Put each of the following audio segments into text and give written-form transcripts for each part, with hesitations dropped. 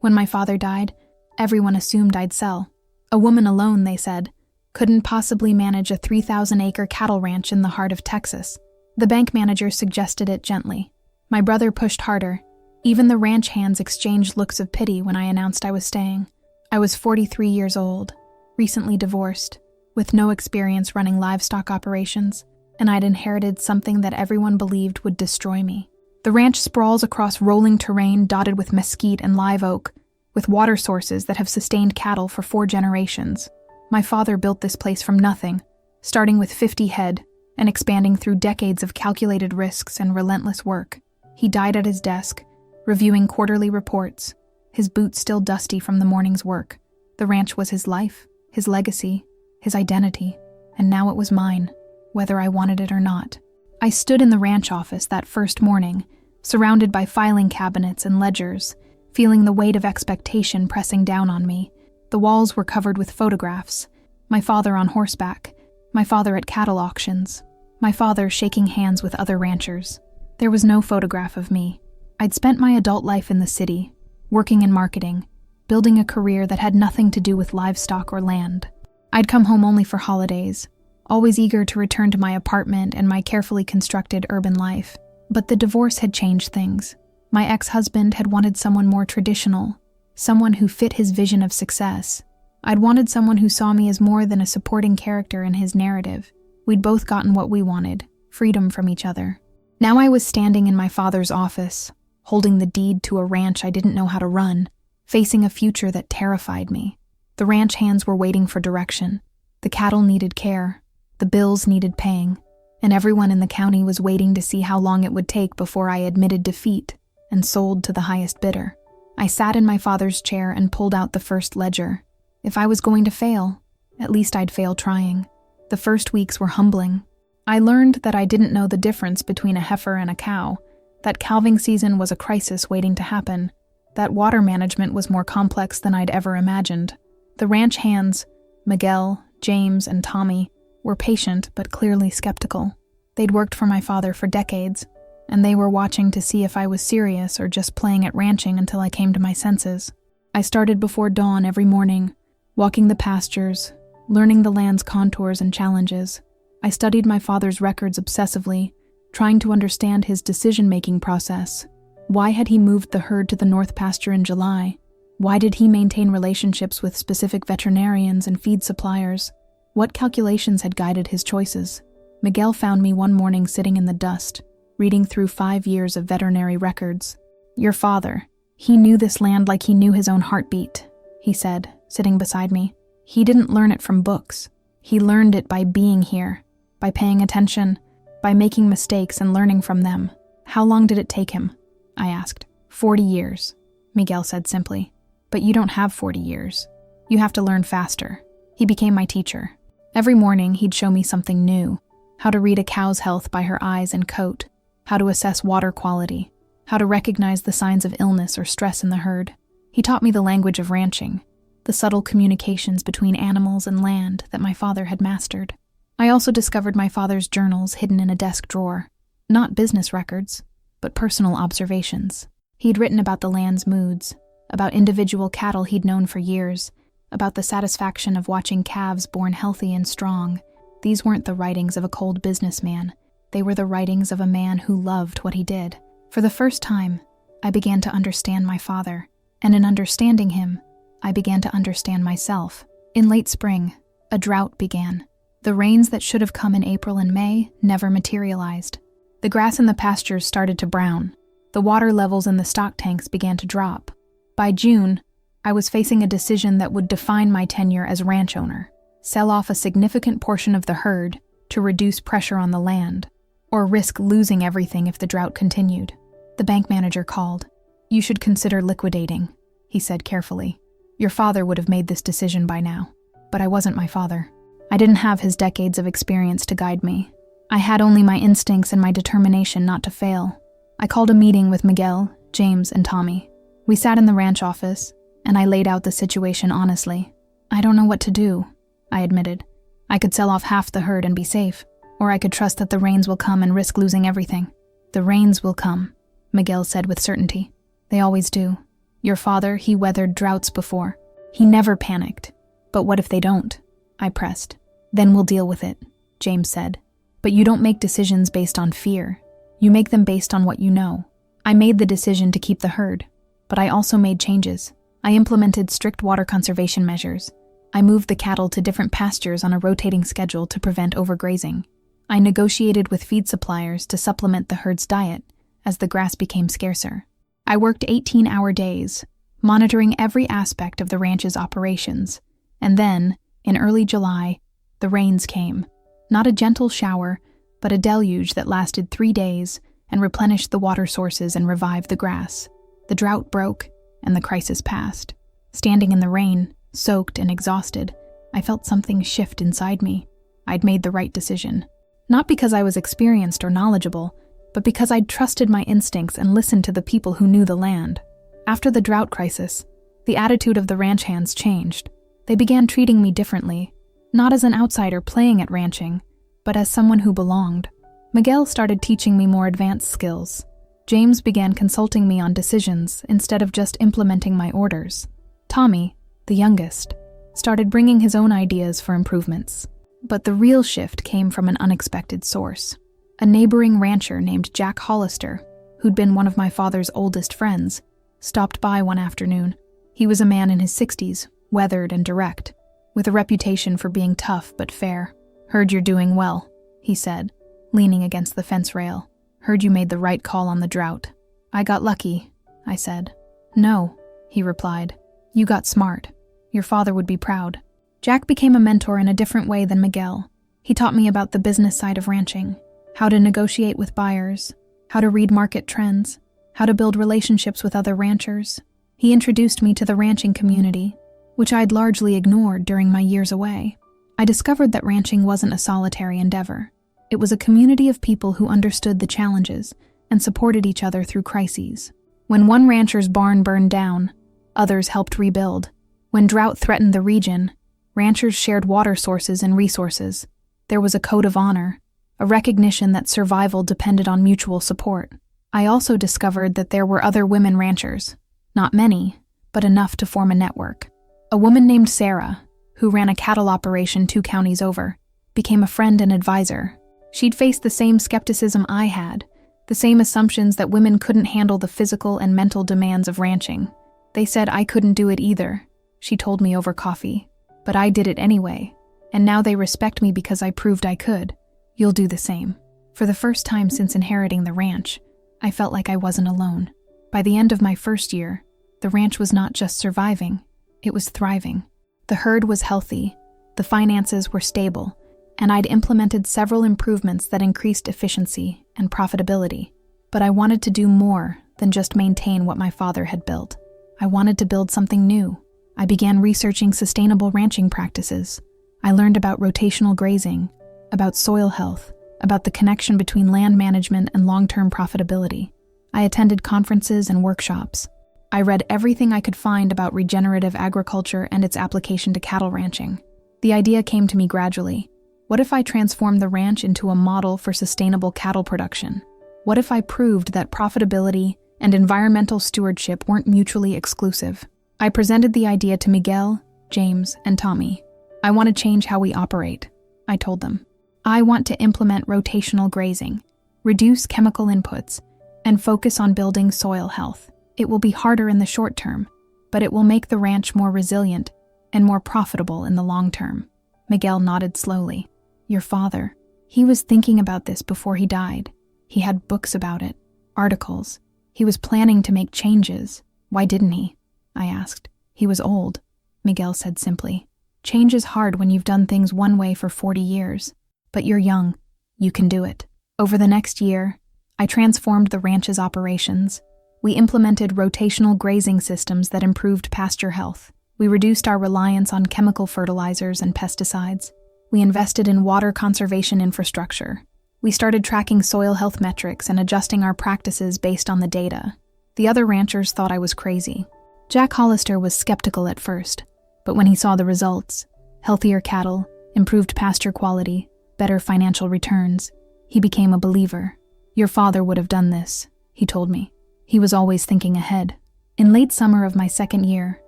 When my father died, everyone assumed I'd sell. A woman alone, they said, couldn't possibly manage a 3,000-acre cattle ranch in the heart of Texas. The bank manager suggested it gently. My brother pushed harder. Even the ranch hands exchanged looks of pity when I announced I was staying. I was 43 years old, recently divorced, with no experience running livestock operations, and I'd inherited something that everyone believed would destroy me. The ranch sprawls across rolling terrain dotted with mesquite and live oak, with water sources that have sustained cattle for 4 generations. My father built this place from nothing, starting with 50 head and expanding through decades of calculated risks and relentless work. He died at his desk, reviewing quarterly reports, his boots still dusty from the morning's work. The ranch was his life, his legacy, his identity, and now it was mine, whether I wanted it or not. I stood in the ranch office that first morning, surrounded by filing cabinets and ledgers, feeling the weight of expectation pressing down on me. The walls were covered with photographs. My father on horseback, my father at cattle auctions, my father shaking hands with other ranchers. There was no photograph of me. I'd spent my adult life in the city, working in marketing, building a career that had nothing to do with livestock or land. I'd come home only for holidays, always eager to return to my apartment and my carefully constructed urban life. But the divorce had changed things. My ex-husband had wanted someone more traditional, someone who fit his vision of success. I'd wanted someone who saw me as more than a supporting character in his narrative. We'd both gotten what we wanted, freedom from each other. Now I was standing in my father's office, holding the deed to a ranch I didn't know how to run, facing a future that terrified me. The ranch hands were waiting for direction. The cattle needed care. The bills needed paying. And everyone in the county was waiting to see how long it would take before I admitted defeat and sold to the highest bidder. I sat in my father's chair and pulled out the first ledger. If I was going to fail, at least I'd fail trying. The first weeks were humbling. I learned that I didn't know the difference between a heifer and a cow, that calving season was a crisis waiting to happen, that water management was more complex than I'd ever imagined. The ranch hands, Miguel, James, and Tommy, were patient but clearly skeptical. They'd worked for my father for decades, and they were watching to see if I was serious or just playing at ranching until I came to my senses. I started before dawn every morning, walking the pastures, learning the land's contours and challenges. I studied my father's records obsessively, trying to understand his decision-making process. Why had he moved the herd to the north pasture in July? Why did he maintain relationships with specific veterinarians and feed suppliers? What calculations had guided his choices? Miguel found me one morning sitting in the dust, reading through 5 years of veterinary records. Your father, he knew this land like he knew his own heartbeat, he said, sitting beside me. He didn't learn it from books. He learned it by being here, by paying attention, by making mistakes and learning from them. How long did it take him? I asked. 40 years, Miguel said simply. But you don't have 40 years. You have to learn faster. He became my teacher. Every morning he'd show me something new. How to read a cow's health by her eyes and coat. How to assess water quality. How to recognize the signs of illness or stress in the herd. He taught me the language of ranching, the subtle communications between animals and land that my father had mastered. I also discovered my father's journals hidden in a desk drawer. Not business records, but personal observations. He'd written about the land's moods, about individual cattle he'd known for years, about the satisfaction of watching calves born healthy and strong. These weren't the writings of a cold businessman. They were the writings of a man who loved what he did. For the first time, I began to understand my father, and in understanding him, I began to understand myself. In late spring, a drought began. The rains that should have come in April and May never materialized. The grass in the pastures started to brown. The water levels in the stock tanks began to drop. By June, I was facing a decision that would define my tenure as ranch owner: sell off a significant portion of the herd to reduce pressure on the land, or risk losing everything if the drought continued. The bank manager called. You should consider liquidating, he said carefully. Your father would have made this decision by now, but I wasn't my father. I didn't have his decades of experience to guide me. I had only my instincts and my determination not to fail. I called a meeting with Miguel, James, and Tommy. We sat in the ranch office, and I laid out the situation honestly. I don't know what to do, I admitted. I could sell off half the herd and be safe, or I could trust that the rains will come and risk losing everything. The rains will come, Miguel said with certainty. They always do. Your father, he weathered droughts before. He never panicked. But what if they don't? I pressed. Then we'll deal with it, James said. But you don't make decisions based on fear. You make them based on what you know. I made the decision to keep the herd, but I also made changes. I implemented strict water conservation measures. I moved the cattle to different pastures on a rotating schedule to prevent overgrazing. I negotiated with feed suppliers to supplement the herd's diet as the grass became scarcer. I worked 18-hour days, monitoring every aspect of the ranch's operations. And then, in early July, the rains came. Not a gentle shower, but a deluge that lasted 3 days and replenished the water sources and revived the grass. The drought broke, and the crisis passed. Standing in the rain, soaked and exhausted, I felt something shift inside me. I'd made the right decision. Not because I was experienced or knowledgeable, but because I'd trusted my instincts and listened to the people who knew the land. After the drought crisis, the attitude of the ranch hands changed. They began treating me differently, not as an outsider playing at ranching, but as someone who belonged. Miguel started teaching me more advanced skills. James began consulting me on decisions instead of just implementing my orders. Tommy, the youngest, started bringing his own ideas for improvements. But the real shift came from an unexpected source. A neighboring rancher named Jack Hollister, who'd been one of my father's oldest friends, stopped by one afternoon. He was a man in his 60s, weathered and direct, with a reputation for being tough but fair. "Heard you're doing well," he said, leaning against the fence rail. "Heard you made the right call on the drought." "I got lucky," I said. "No," he replied. "You got smart. Your father would be proud." Jack became a mentor in a different way than Miguel. He taught me about the business side of ranching, how to negotiate with buyers, how to read market trends, how to build relationships with other ranchers. He introduced me to the ranching community, which I'd largely ignored during my years away. I discovered that ranching wasn't a solitary endeavor. It was a community of people who understood the challenges and supported each other through crises. When one rancher's barn burned down, others helped rebuild. When drought threatened the region, ranchers shared water sources and resources. There was a code of honor, a recognition that survival depended on mutual support. I also discovered that there were other women ranchers. Not many, but enough to form a network. A woman named Sarah, who ran a cattle operation 2 counties over, became a friend and advisor. She'd faced the same skepticism I had, the same assumptions that women couldn't handle the physical and mental demands of ranching. They said I couldn't do it either, she told me over coffee. But I did it anyway, and now they respect me because I proved I could. You'll do the same. For the first time since inheriting the ranch, I felt like I wasn't alone. By the end of my first year, the ranch was not just surviving, it was thriving. The herd was healthy, the finances were stable, and I'd implemented several improvements that increased efficiency and profitability. But I wanted to do more than just maintain what my father had built. I wanted to build something new. I began researching sustainable ranching practices. I learned about rotational grazing, about soil health, about the connection between land management and long-term profitability. I attended conferences and workshops. I read everything I could find about regenerative agriculture and its application to cattle ranching. The idea came to me gradually. What if I transformed the ranch into a model for sustainable cattle production? What if I proved that profitability and environmental stewardship weren't mutually exclusive? I presented the idea to Miguel, James, and Tommy. "I want to change how we operate," I told them. "I want to implement rotational grazing, reduce chemical inputs, and focus on building soil health. It will be harder in the short term, but it will make the ranch more resilient and more profitable in the long term." Miguel nodded slowly. "Your father, he was thinking about this before he died. He had books about it, articles. He was planning to make changes. Why didn't he?" I asked. "He was old," Miguel said simply. "Change is hard when you've done things one way for 40 years. But you're young. You can do it." Over the next year, I transformed the ranch's operations. We implemented rotational grazing systems that improved pasture health. We reduced our reliance on chemical fertilizers and pesticides. We invested in water conservation infrastructure. We started tracking soil health metrics and adjusting our practices based on the data. The other ranchers thought I was crazy. Jack Hollister was skeptical at first, but when he saw the results, healthier cattle, improved pasture quality, better financial returns, he became a believer. "Your father would have done this," he told me. "He was always thinking ahead." In late summer of my second year,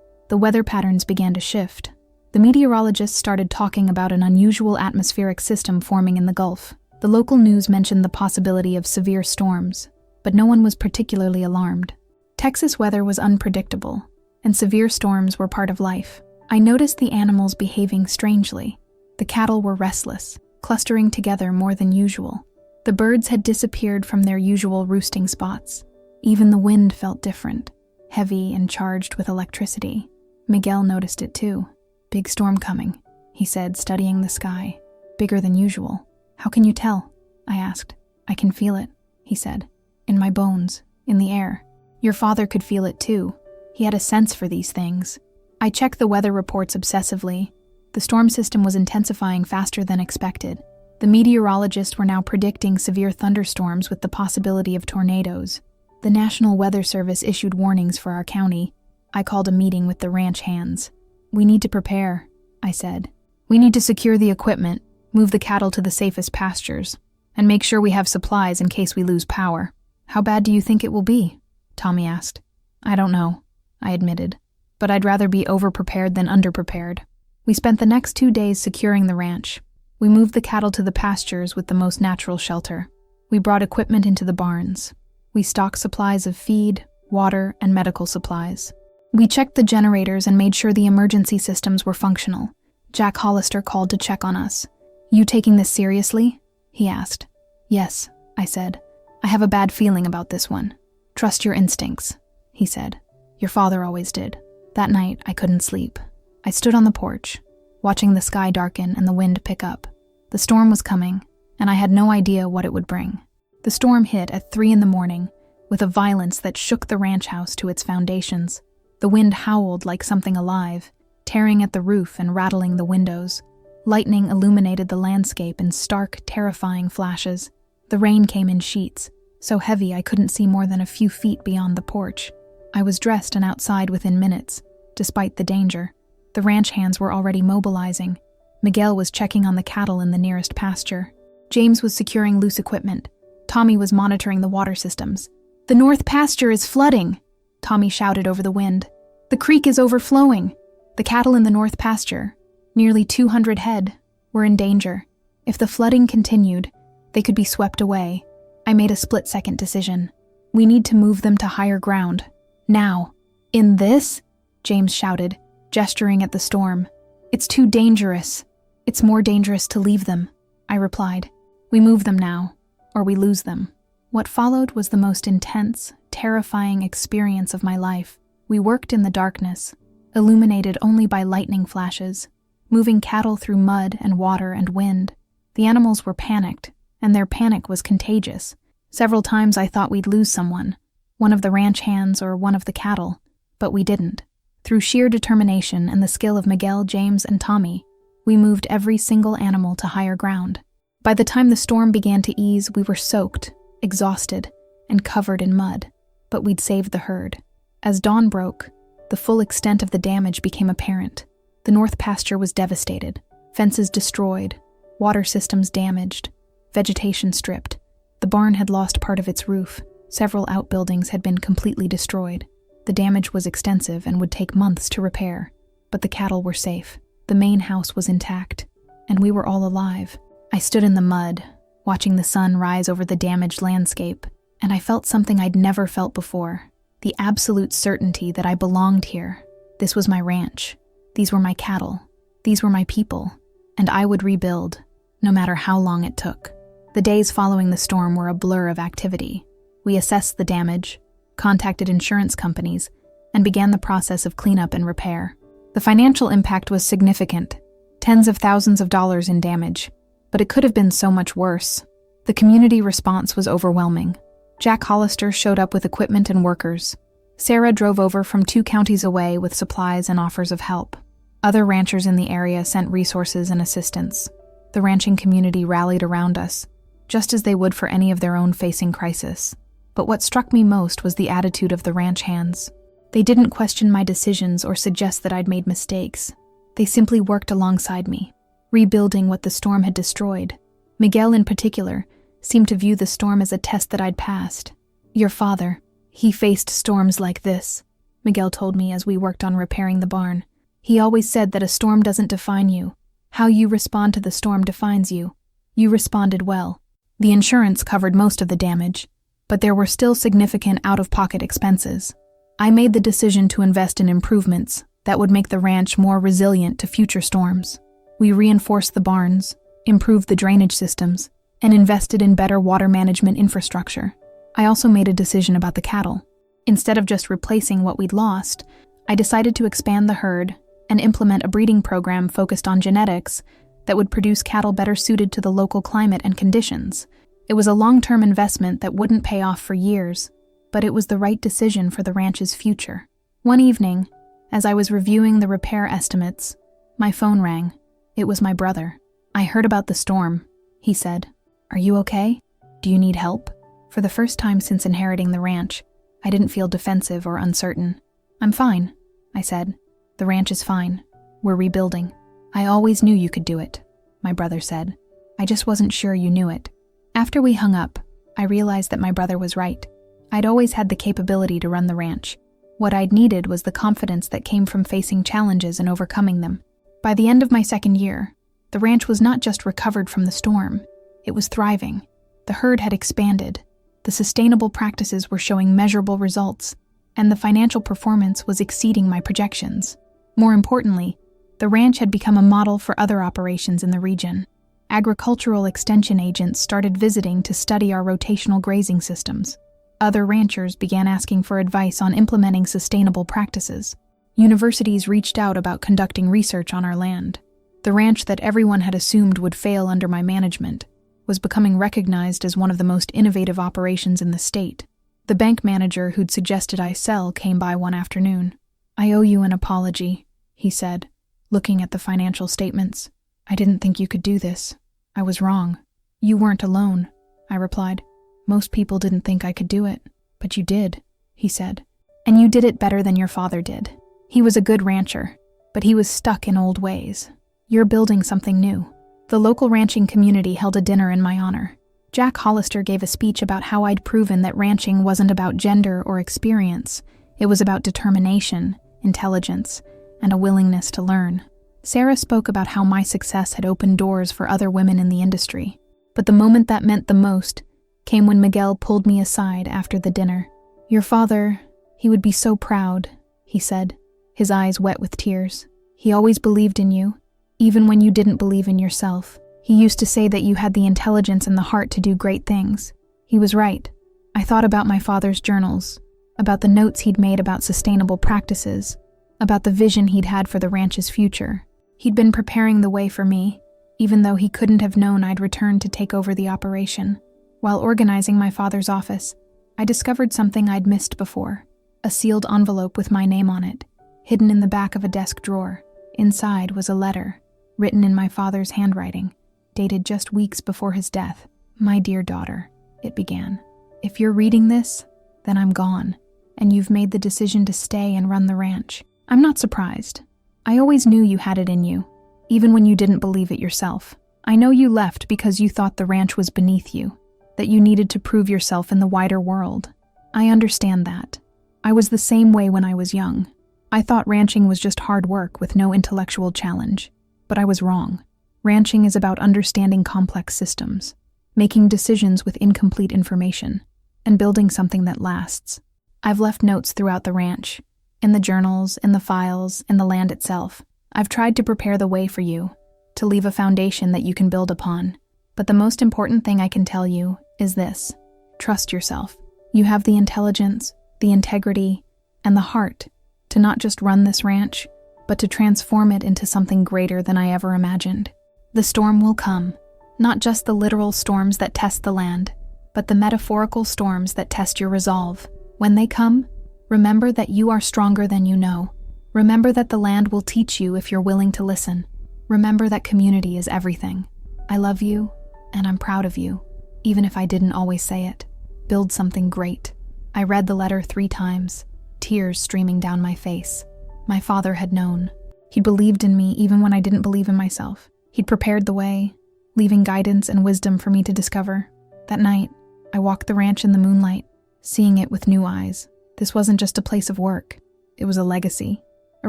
the weather patterns began to shift. The meteorologists started talking about an unusual atmospheric system forming in the Gulf. The local news mentioned the possibility of severe storms, but no one was particularly alarmed. Texas weather was unpredictable, and severe storms were part of life. I noticed the animals behaving strangely. The cattle were restless, clustering together more than usual. The birds had disappeared from their usual roosting spots. Even the wind felt different, heavy and charged with electricity. Miguel noticed it too. "Big storm coming," he said, studying the sky. "Bigger than usual." "How can you tell?" I asked. "I can feel it," he said. "In my bones, in the air." Your father could feel it too. He had a sense for these things. I checked the weather reports obsessively. The storm system was intensifying faster than expected. The meteorologists were now predicting severe thunderstorms with the possibility of tornadoes. The National Weather Service issued warnings for our county. I called a meeting with the ranch hands. "We need to prepare," I said. "We need to secure the equipment, move the cattle to the safest pastures, and make sure we have supplies in case we lose power." "How bad do you think it will be?" Tommy asked. "I don't know," I admitted, "but I'd rather be overprepared than underprepared." We spent the next 2 days securing the ranch. We moved the cattle to the pastures with the most natural shelter. We brought equipment into the barns. We stocked supplies of feed, water, and medical supplies. We checked the generators and made sure the emergency systems were functional. Jack Hollister called to check on us. "You taking this seriously?" he asked. "Yes," I said. "I have a bad feeling about this one." "Trust your instincts," he said. "Your father always did." That night, I couldn't sleep. I stood on the porch, watching the sky darken and the wind pick up. The storm was coming, and I had no idea what it would bring. The storm hit at 3 a.m, with a violence that shook the ranch house to its foundations. The wind howled like something alive, tearing at the roof and rattling the windows. Lightning illuminated the landscape in stark, terrifying flashes. The rain came in sheets, so heavy I couldn't see more than a few feet beyond the porch. I was dressed and outside within minutes, despite the danger. The ranch hands were already mobilizing. Miguel was checking on the cattle in the nearest pasture. James was securing loose equipment. Tommy was monitoring the water systems. "The north pasture is flooding," Tommy shouted over the wind. "The creek is overflowing." The cattle in the north pasture, nearly 200 head, were in danger. If the flooding continued, they could be swept away. I made a split-second decision. We need to move them to higher ground. Now. "In this?" James shouted, gesturing at the storm. "It's too dangerous." "It's more dangerous to leave them," I replied. "We move them now, or we lose them." What followed was the most intense, terrifying experience of my life. We worked in the darkness, illuminated only by lightning flashes, moving cattle through mud and water and wind. The animals were panicked, and their panic was contagious. Several times I thought we'd lose someone, one of the ranch hands or one of the cattle, but we didn't. Through sheer determination and the skill of Miguel, James, and Tommy, we moved every single animal to higher ground. By the time the storm began to ease, we were soaked, exhausted, and covered in mud, but we'd saved the herd. As dawn broke, the full extent of the damage became apparent. The north pasture was devastated, fences destroyed, water systems damaged, vegetation stripped. The barn had lost part of its roof. Several outbuildings had been completely destroyed. The damage was extensive and would take months to repair, but the cattle were safe. The main house was intact, and we were all alive. I stood in the mud, watching the sun rise over the damaged landscape, and I felt something I'd never felt before. The absolute certainty that I belonged here. This was my ranch. These were my cattle. These were my people. And I would rebuild, no matter how long it took. The days following the storm were a blur of activity. We assessed the damage, contacted insurance companies, and began the process of cleanup and repair. The financial impact was significant, tens of thousands of dollars in damage, but it could have been so much worse. The community response was overwhelming. Jack Hollister showed up with equipment and workers. Sarah drove over from 2 counties away with supplies and offers of help. Other ranchers in the area sent resources and assistance. The ranching community rallied around us, just as they would for any of their own facing crisis. But what struck me most was the attitude of the ranch hands. They didn't question my decisions or suggest that I'd made mistakes. They simply worked alongside me, rebuilding what the storm had destroyed. Miguel, in particular, seemed to view the storm as a test that I'd passed. "Your father, he faced storms like this," Miguel told me as we worked on repairing the barn. He always said that a storm doesn't define you. How you respond to the storm defines you. You responded well. The insurance covered most of the damage, but there were still significant out-of-pocket expenses. I made the decision to invest in improvements that would make the ranch more resilient to future storms. We reinforced the barns, improved the drainage systems, and invested in better water management infrastructure. I also made a decision about the cattle. Instead of just replacing what we'd lost, I decided to expand the herd and implement a breeding program focused on genetics that would produce cattle better suited to the local climate and conditions. It was a long-term investment that wouldn't pay off for years, but it was the right decision for the ranch's future. One evening, as I was reviewing the repair estimates, my phone rang. It was my brother. "I heard about the storm," he said. "Are you okay? Do you need help?" For the first time since inheriting the ranch, I didn't feel defensive or uncertain. "I'm fine," I said. "The ranch is fine. We're rebuilding." "I always knew you could do it," my brother said. "I just wasn't sure you knew it." After we hung up, I realized that my brother was right. I'd always had the capability to run the ranch. What I'd needed was the confidence that came from facing challenges and overcoming them. By the end of my second year, the ranch was not just recovered from the storm, it was thriving. The herd had expanded, the sustainable practices were showing measurable results, and the financial performance was exceeding my projections. More importantly, the ranch had become a model for other operations in the region. Agricultural extension agents started visiting to study our rotational grazing systems. Other ranchers began asking for advice on implementing sustainable practices. Universities reached out about conducting research on our land. The ranch that everyone had assumed would fail under my management was becoming recognized as one of the most innovative operations in the state. The bank manager who'd suggested I sell came by one afternoon. "I owe you an apology," he said, looking at the financial statements. "I didn't think you could do this. I was wrong." "You weren't alone," I replied. "Most people didn't think I could do it, but you did," he said. "And you did it better than your father did. He was a good rancher, but he was stuck in old ways. You're building something new." The local ranching community held a dinner in my honor. Jack Hollister gave a speech about how I'd proven that ranching wasn't about gender or experience. It was about determination, intelligence, and a willingness to learn. Sarah spoke about how my success had opened doors for other women in the industry. But the moment that meant the most came when Miguel pulled me aside after the dinner. "Your father, he would be so proud," he said, his eyes wet with tears. "He always believed in you, even when you didn't believe in yourself. He used to say that you had the intelligence and the heart to do great things." He was right. I thought about my father's journals, about the notes he'd made about sustainable practices, about the vision he'd had for the ranch's future. He'd been preparing the way for me, even though he couldn't have known I'd return to take over the operation. While organizing my father's office, I discovered something I'd missed before, a sealed envelope with my name on it, hidden in the back of a desk drawer. Inside was a letter, written in my father's handwriting, dated just weeks before his death. "My dear daughter," it began. "If you're reading this, then I'm gone, and you've made the decision to stay and run the ranch. I'm not surprised. I always knew you had it in you, even when you didn't believe it yourself. I know you left because you thought the ranch was beneath you, that you needed to prove yourself in the wider world. I understand that. I was the same way when I was young. I thought ranching was just hard work with no intellectual challenge. But I was wrong. Ranching is about understanding complex systems, making decisions with incomplete information, and building something that lasts. I've left notes throughout the ranch, in the journals, in the files, in the land itself. I've tried to prepare the way for you, to leave a foundation that you can build upon. But the most important thing I can tell you is this: trust yourself. You have the intelligence, the integrity, and the heart to not just run this ranch, but to transform it into something greater than I ever imagined. The storm will come, not just the literal storms that test the land, but the metaphorical storms that test your resolve. When they come, remember that you are stronger than you know. Remember that the land will teach you if you're willing to listen. Remember that community is everything. I love you, and I'm proud of you, even if I didn't always say it. Build something great. I read the letter 3 times, tears streaming down my face. My father had known. He'd believed in me even when I didn't believe in myself. He'd prepared the way, leaving guidance and wisdom for me to discover. That night, I walked the ranch in the moonlight, seeing it with new eyes. This wasn't just a place of work. It was a legacy, a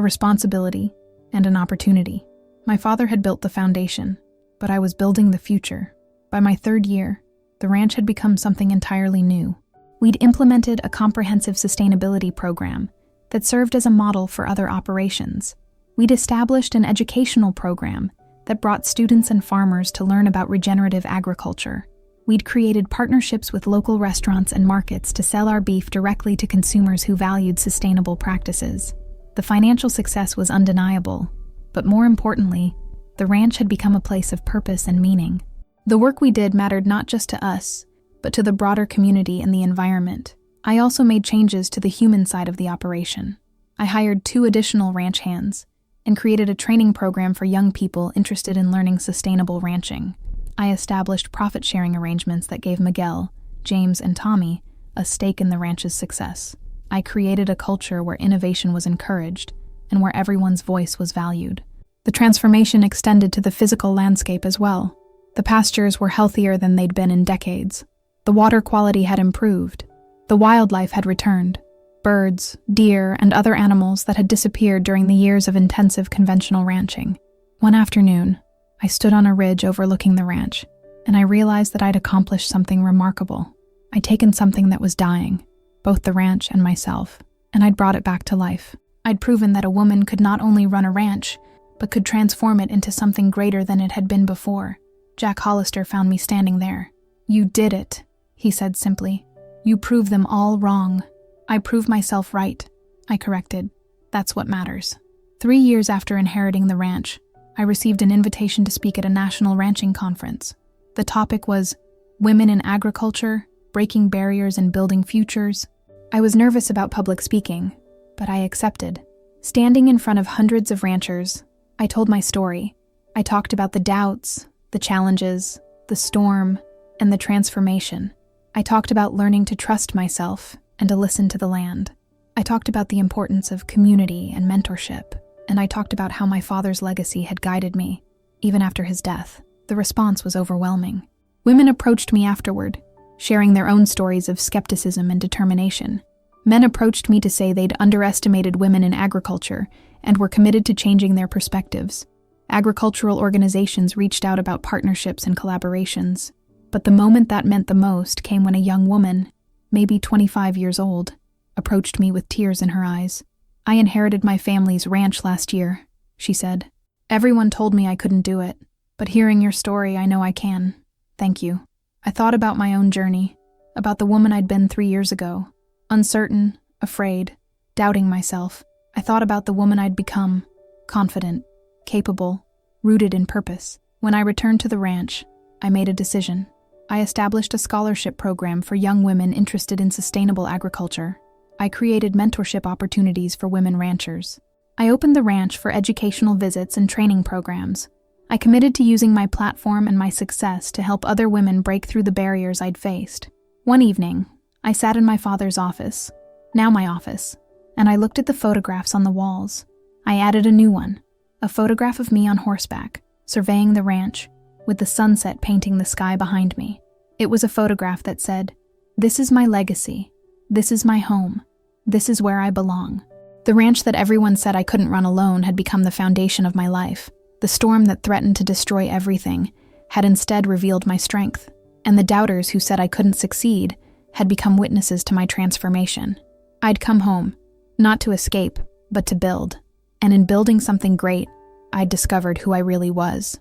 responsibility, and an opportunity. My father had built the foundation, but I was building the future. By my 3rd year, the ranch had become something entirely new. We'd implemented a comprehensive sustainability program that served as a model for other operations. We'd established an educational program that brought students and farmers to learn about regenerative agriculture. We'd created partnerships with local restaurants and markets to sell our beef directly to consumers who valued sustainable practices. The financial success was undeniable, but more importantly, the ranch had become a place of purpose and meaning. The work we did mattered not just to us, but to the broader community and the environment. I also made changes to the human side of the operation. I hired 2 additional ranch hands and created a training program for young people interested in learning sustainable ranching. I established profit-sharing arrangements that gave Miguel, James, and Tommy a stake in the ranch's success. I created a culture where innovation was encouraged and where everyone's voice was valued. The transformation extended to the physical landscape as well. The pastures were healthier than they'd been in decades. The water quality had improved. The wildlife had returned. Birds, deer, and other animals that had disappeared during the years of intensive conventional ranching. One afternoon, I stood on a ridge overlooking the ranch, and I realized that I'd accomplished something remarkable. I'd taken something that was dying, both the ranch and myself, and I'd brought it back to life. I'd proven that a woman could not only run a ranch, but could transform it into something greater than it had been before. Jack Hollister found me standing there. "You did it," he said simply. "You proved them all wrong." "I proved myself right," I corrected. "That's what matters." 3 years after inheriting the ranch, I received an invitation to speak at a national ranching conference. The topic was Women in Agriculture, Breaking Barriers and Building Futures. I was nervous about public speaking, but I accepted. Standing in front of hundreds of ranchers, I told my story. I talked about the doubts, the challenges, the storm, and the transformation. I talked about learning to trust myself and to listen to the land. I talked about the importance of community and mentorship, and I talked about how my father's legacy had guided me, even after his death. The response was overwhelming. Women approached me afterward, sharing their own stories of skepticism and determination. Men approached me to say they'd underestimated women in agriculture and were committed to changing their perspectives. Agricultural organizations reached out about partnerships and collaborations. But the moment that meant the most came when a young woman, maybe 25 years old, approached me with tears in her eyes. "I inherited my family's ranch last year," she said. "Everyone told me I couldn't do it, but hearing your story, I know I can. Thank you." I thought about my own journey, about the woman I'd been 3 years ago, uncertain, afraid, doubting myself. I thought about the woman I'd become, confident, capable, rooted in purpose. When I returned to the ranch, I made a decision. I established a scholarship program for young women interested in sustainable agriculture. I created mentorship opportunities for women ranchers. I opened the ranch for educational visits and training programs. I committed to using my platform and my success to help other women break through the barriers I'd faced. One evening, I sat in my father's office, now my office, and I looked at the photographs on the walls. I added a new one, a photograph of me on horseback, surveying the ranch, with the sunset painting the sky behind me. It was a photograph that said, "This is my legacy. This is my home. This is where I belong." The ranch that everyone said I couldn't run alone had become the foundation of my life. The storm that threatened to destroy everything had instead revealed my strength, and the doubters who said I couldn't succeed had become witnesses to my transformation. I'd come home, not to escape, but to build. And in building something great, I'd discovered who I really was.